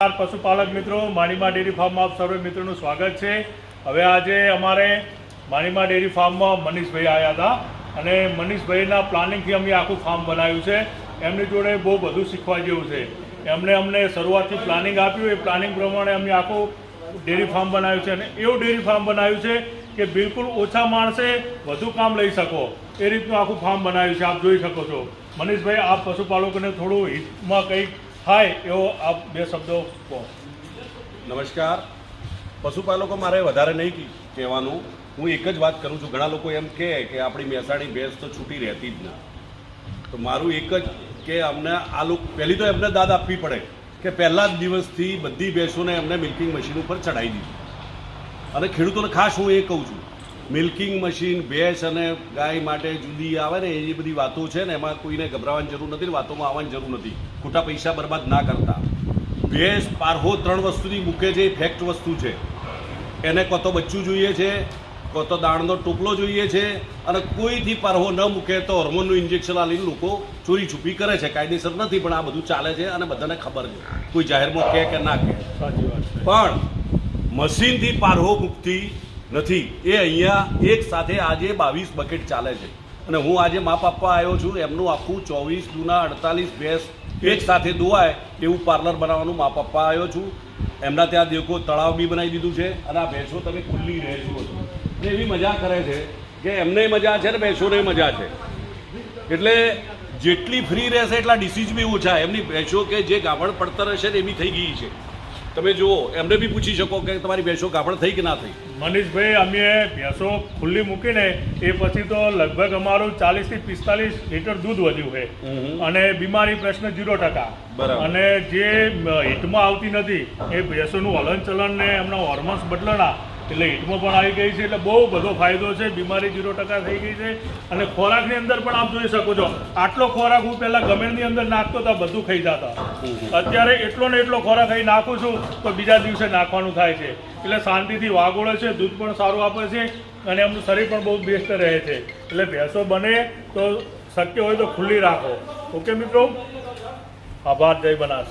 પશુપાલક મિત્રો, માણીમા ડેરી ફાર્મમાં આપ સર્વે મિત્રોનું સ્વાગત છે। હવે આજે અમારે માણીમા ડેરી ફાર્મમાં મનીષભાઈ આવ્યા હતા અને મનીષભાઈના પ્લાનિંગથી અમે આખું ફાર્મ બનાવ્યું છે। એમની જોડે બહુ બધું શીખવા જેવું છે। એમણે અમને શરૂઆતથી પ્લાનિંગ આપ્યું, એ પ્લાનિંગ પ્રમાણે અમે આખું ડેરી ફાર્મ બનાવ્યું છે અને એવું ડેરી ફાર્મ બનાવ્યું છે કે બિલકુલ ઓછા માણસે વધુ કામ લઈ શકો એ રીતનું આખું ફાર્મ બનાવ્યું છે। આપ જોઈ શકો છો। મનીષભાઈ, આપ પશુપાલકોને થોડું હિતમાં કંઈક થાય એવો આપ બે શબ્દો કહો। નમસ્કાર। પશુપાલકો મારે વધારે નહીં કહેવાનું, હું એક જ વાત કરું છું। ઘણા લોકો એમ કહે કે આપણી મહેસાણી ભેંસ તો છૂટી રહેતી જ ના, તો મારું એક જ કે અમને આ લોકો પહેલી તો એમને દાદ આપવી પડે કે પહેલા જ દિવસથી બધી ભેંસોને એમને મિલ્કિંગ મશીન ઉપર ચડાવી દીધી। અને ખેડૂતોને ખાસ હું એ કહું છું, મિલ્કિંગ મશીન ભેંસ અને ગાય માટે જુદી આવે ને એ બધી વાતો છે ને, એમાં કોઈને ગભરાવાની જરૂર નથી, વાતોમાં આવવાની જરૂર નથી। ખોટા પૈસા બરબાદ ના કરતા। ભેંસ પારહો 3 વસ્તુથી મૂકે છે, એ ફેક્ટ વસ્તુ છે। એને કો તો બચ્ચું જોઈએ છે, કો તો દાણનો ટોપલો જોઈએ છે, અને કોઈથી પારહો ન મૂકે તો હોર્મોનનું ઇન્જેક્શન આલીને લોકો ચોરી છુપી કરે છે। કાયદેસર નથી, પણ આ બધું ચાલે છે અને બધાને ખબર છે, કોઈ જાહેરમાં કહે કે ના કહે। સાચી વાત છે। પણ મશીનથી પારહો મૂકતી નથી। એ અહીંયા એક સાથે આજે 22 બકેટ ચાલે છે અને હું આજે માપ આપવા આવ્યો છું। એમનું આખું 24 દૂના 48 ભેંસ એક સાથે દોવાય એવું પાર્લર બનાવવાનું માપ આપવા આવ્યો છું। એમના ત્યાં દેખો તળાવ બી બનાવી દીધું છે અને આ ભેંસો તમે ખુલ્લી રહેશો એટલે એવી મજા કરે છે કે એમને મજા છે ને ભેંસોને મજા છે। એટલે જેટલી ફ્રી રહેશે એટલા ડિસીઝ બી ઓછા। એમની ભેંસો કે જે ગાભણ પડતર હશે ને એ બી થઈ ગઈ છે। તમે જુઓ, એમને બી પૂછી શકો કે તમારી ભેંસો ગાભણ થઈ કે ના થઈ। મનીષભાઈ, અમે ભેંસો ખુલ્લી મૂકીને એ પછી તો લગભગ અમારું 40 થી 45 લીટર દૂધ વધ્યું છે અને બીમારી પ્રશ્ન 0%। અને જે હિટમાં આવતી નથી એ ભેંસોનું હલનચલન ને એમના હોર્મોન્સ બદલણા એટલે હિટમાં પણ આવી ગઈ છે, એટલે બહુ બધો ફાયદો છે। બીમારી 0% થઈ ગઈ છે અને ખોરાકની અંદર પણ આપ જોઈ શકો છો, આટલો ખોરાક હું પહેલાં ગમેની અંદર નાખતો તો બધું ખાઈ જતા। અત્યારે એટલો ને એટલો ખોરાક અહીં નાખું છું તો બીજા દિવસે નાખવાનું થાય છે। એટલે શાંતિથી વાગોળે છે, દૂધ પણ સારું આપે છે અને એમનું શરીર પણ બહુ બેસ્ટ રહે છે। એટલે ભેંસો બને તો શક્ય હોય તો ખુલ્લી રાખો। ઓકે મિત્રો, આભાર। જય બનાસ।